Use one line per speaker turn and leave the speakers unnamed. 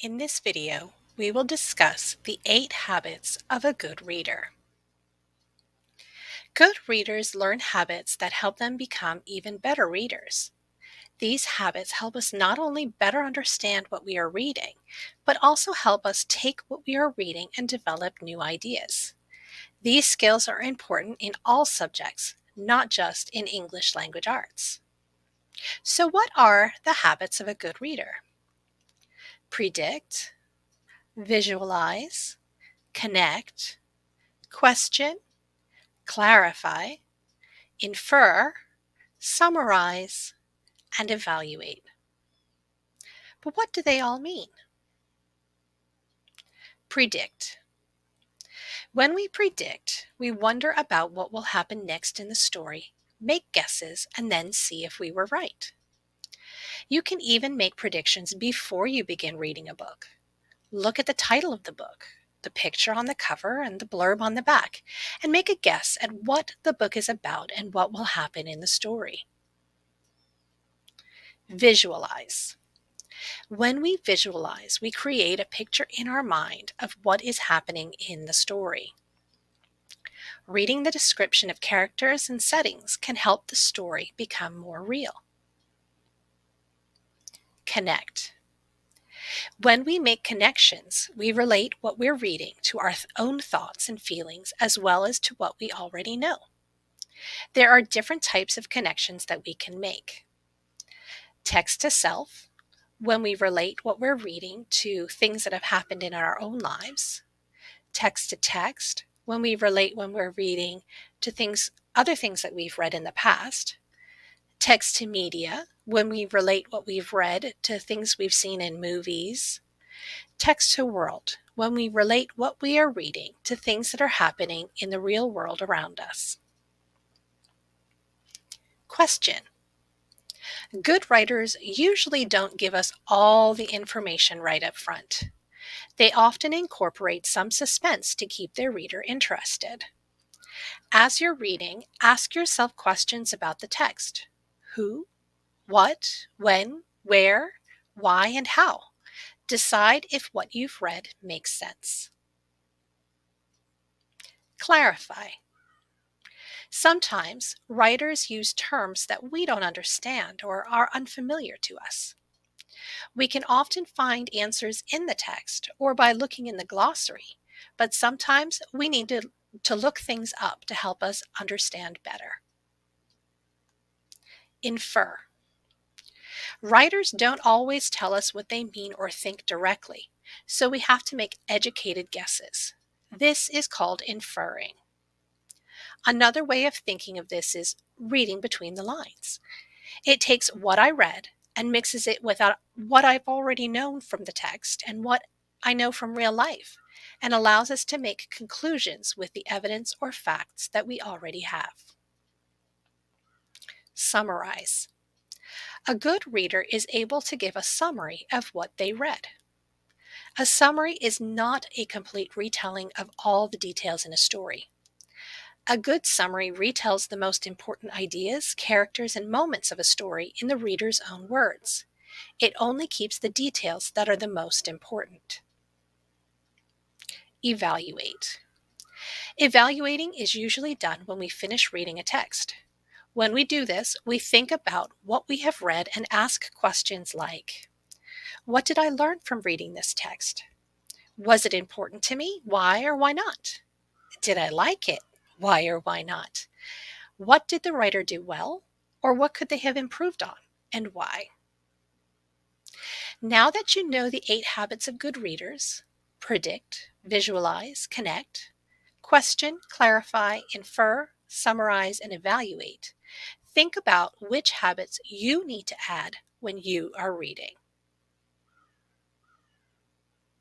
In this video, we will discuss the 8 habits of a good reader. Good readers learn habits that help them become even better readers. These habits help us not only better understand what we are reading, but also help us take what we are reading and develop new ideas. These skills are important in all subjects, not just in English language arts. So, what are the habits of a good reader? Predict, visualize, connect, question, clarify, infer, summarize, and evaluate. But what do they all mean? Predict. When we predict, we wonder about what will happen next in the story, make guesses, and then see if we were right. You can even make predictions before you begin reading a book. Look at the title of the book, the picture on the cover, and the blurb on the back, and make a guess at what the book is about and what will happen in the story. Visualize. When we visualize, we create a picture in our mind of what is happening in the story. Reading the description of characters and settings can help the story become more real. Connect. When we make connections, we relate what we're reading to our own thoughts and feelings as well as to what we already know. There are different types of connections that we can make. Text to self, when we relate what we're reading to things that have happened in our own lives. Text to text, when we relate when we're reading to other things that we've read in the past. Text to media, when we relate what we've read to things we've seen in movies. Text to world, when we relate what we are reading to things that are happening in the real world around us. Question. Good writers usually don't give us all the information right up front. They often incorporate some suspense to keep their reader interested. As you're reading, ask yourself questions about the text. Who, what, when, where, why, and how. Decide if what you've read makes sense. Clarify. Sometimes writers use terms that we don't understand or are unfamiliar to us. We can often find answers in the text or by looking in the glossary, but sometimes we need to look things up to help us understand better. Infer. Writers don't always tell us what they mean or think directly, so we have to make educated guesses. This is called inferring. Another way of thinking of this is reading between the lines. It takes what I read and mixes it with what I've already known from the text and what I know from real life, and allows us to make conclusions with the evidence or facts that we already have. Summarize. A good reader is able to give a summary of what they read. A summary is not a complete retelling of all the details in a story. A good summary retells the most important ideas, characters, and moments of a story in the reader's own words. It only keeps the details that are the most important. Evaluate. Evaluating is usually done when we finish reading a text. When we do this, we think about what we have read and ask questions like, what did I learn from reading this text? Was it important to me? Why or why not? Did I like it? Why or why not? What did the writer do well? Or what could they have improved on? And why? Now that you know the 8 habits of good readers, predict, visualize, connect, question, clarify, infer, summarize, and evaluate, think about which habits you need to add when you are reading.